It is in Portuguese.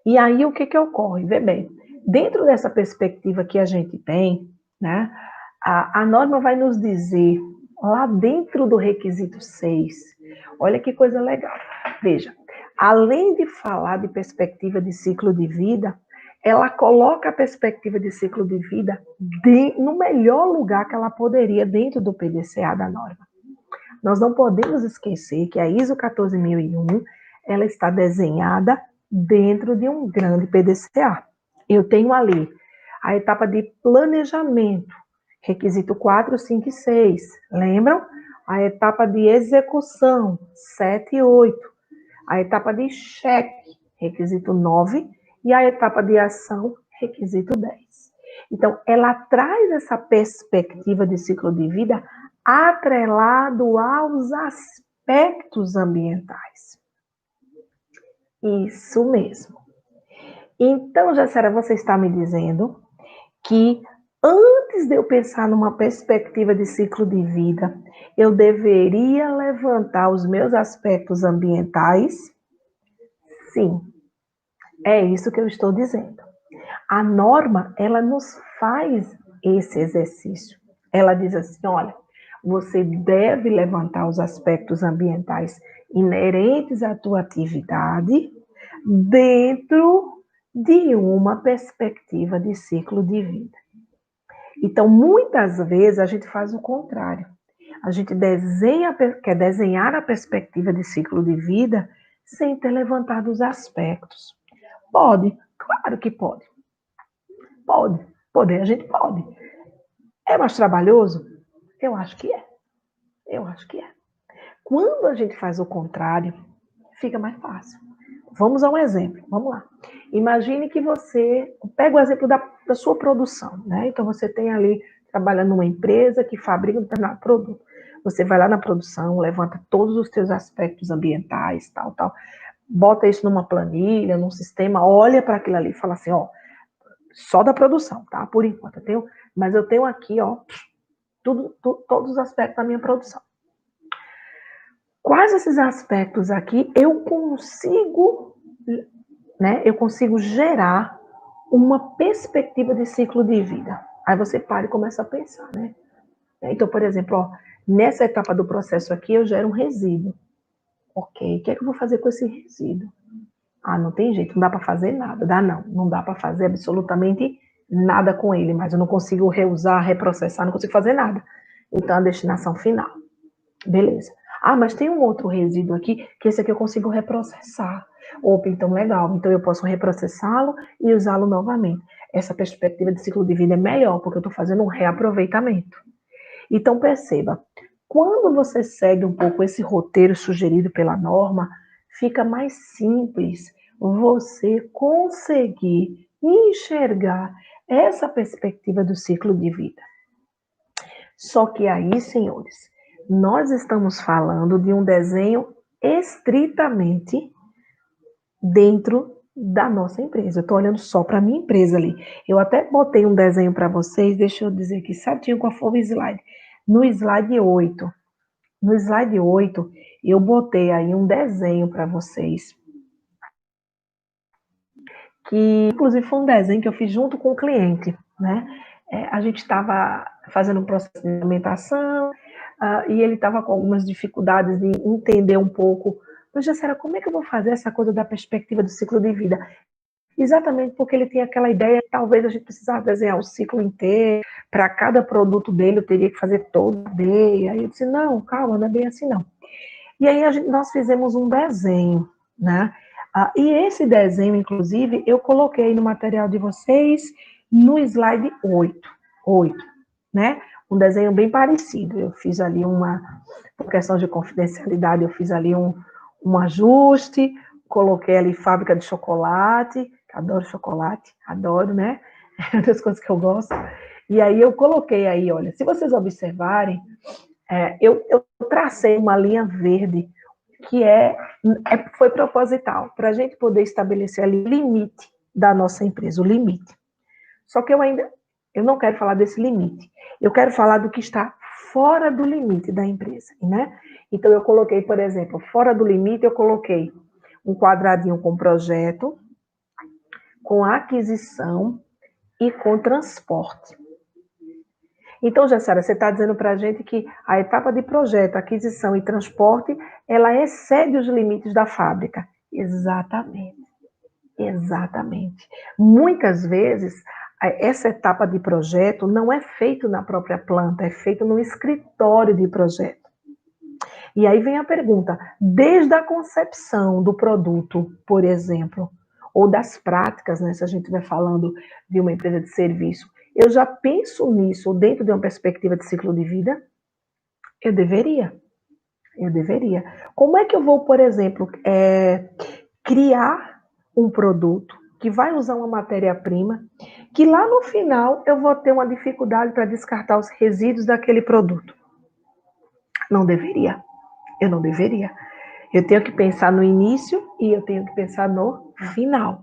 E aí, o que que ocorre? Vê bem, dentro dessa perspectiva que a gente tem, né, a norma vai nos dizer, lá dentro do requisito 6, olha que coisa legal. Veja, além de falar de perspectiva de ciclo de vida, ela coloca a perspectiva de ciclo de vida no melhor lugar que ela poderia dentro do PDCA da norma. Nós não podemos esquecer que a ISO 14001, ela está desenhada dentro de um grande PDCA. Eu tenho ali a etapa de planejamento, requisito 4, 5 e 6. Lembram? A etapa de execução, 7 e 8. A etapa de cheque, requisito 9. E a etapa de ação, requisito 10. Então, ela traz essa perspectiva de ciclo de vida atrelado aos aspectos ambientais. Isso mesmo. Então, Jaciara, você está me dizendo que antes de eu pensar numa perspectiva de ciclo de vida, eu deveria levantar os meus aspectos ambientais? Sim, é isso que eu estou dizendo. A norma, ela nos faz esse exercício. Ela diz assim, olha, você deve levantar os aspectos ambientais inerentes à tua atividade dentro de uma perspectiva de ciclo de vida. Então, muitas vezes, a gente faz o contrário. A gente quer desenhar a perspectiva de ciclo de vida sem ter levantado os aspectos. Pode, claro que pode. Pode, poder a gente pode. É mais trabalhoso? Eu acho que é. Eu acho que é. Quando a gente faz o contrário, fica mais fácil. Vamos a um exemplo, vamos lá. Imagine que você, pega o exemplo da sua produção, né? Então você tem ali, trabalhando numa empresa que fabrica um determinado produto. Você vai lá na produção, levanta todos os seus aspectos ambientais, tal, bota isso numa planilha, num sistema, olha para aquilo ali e fala assim, ó, só da produção, tá? Por enquanto, mas eu tenho aqui, ó, todos os aspectos da minha produção. Quais esses aspectos aqui eu consigo, né? Eu consigo gerar uma perspectiva de ciclo de vida. Aí você para e começa a pensar, né? Então, por exemplo, ó, nessa etapa do processo aqui, eu gero um resíduo. Ok, o que é que eu vou fazer com esse resíduo? Ah, não tem jeito, não dá para fazer nada. Não dá para fazer absolutamente nada com ele, mas eu não consigo reusar, reprocessar, não consigo fazer nada. Então, a destinação final. Beleza. Ah, mas tem um outro resíduo aqui, que esse aqui eu consigo reprocessar. Opa, então legal. Então eu posso reprocessá-lo e usá-lo novamente. Essa perspectiva de ciclo de vida é melhor, porque eu estou fazendo um reaproveitamento. Então perceba, quando você segue um pouco esse roteiro sugerido pela norma, fica mais simples você conseguir enxergar essa perspectiva do ciclo de vida. Só que aí, senhores, nós estamos falando de um desenho estritamente dentro da nossa empresa. Eu estou olhando só para a minha empresa ali. Eu até botei um desenho para vocês, deixa eu dizer aqui certinho qual foi o slide. No slide 8. No slide 8, eu botei aí um desenho para vocês, que inclusive foi um desenho que eu fiz junto com o cliente, né? A gente estava fazendo um processo de implementação, e ele estava com algumas dificuldades de entender um pouco, mas Jacera, como é que eu vou fazer essa coisa da perspectiva do ciclo de vida? Exatamente porque ele tem aquela ideia que talvez a gente precisasse desenhar o ciclo inteiro, para cada produto dele eu teria que fazer todo dia. Aí eu disse, não, calma, não é bem assim não. E aí nós fizemos um desenho, né? E esse desenho, inclusive, eu coloquei no material de vocês no slide 8, né? Um desenho bem parecido. Eu fiz ali por questão de confidencialidade, eu fiz ali um ajuste, coloquei ali fábrica de chocolate, adoro chocolate, adoro, né? É uma das coisas que eu gosto. E aí eu coloquei aí, olha, se vocês observarem, eu tracei uma linha verde que foi proposital, para a gente poder estabelecer ali o limite da nossa empresa, o limite. Só que eu não quero falar desse limite, eu quero falar do que está fora do limite da empresa, né? Então eu coloquei, por exemplo, fora do limite, eu coloquei um quadradinho com projeto, com aquisição e com transporte. Então, Jassara, você está dizendo para a gente que a etapa de projeto, aquisição e transporte, ela excede os limites da fábrica. Exatamente, exatamente. Muitas vezes, essa etapa de projeto não é feita na própria planta, é feita no escritório de projeto. E aí vem a pergunta, desde a concepção do produto, por exemplo, ou das práticas, né, se a gente estiver falando de uma empresa de serviço, eu já penso nisso dentro de uma perspectiva de ciclo de vida? Eu deveria, eu deveria. Como é que eu vou, por exemplo, criar um produto que vai usar uma matéria-prima, que lá no final eu vou ter uma dificuldade para descartar os resíduos daquele produto? Não deveria, eu não deveria. Eu tenho que pensar no início e eu tenho que pensar no final.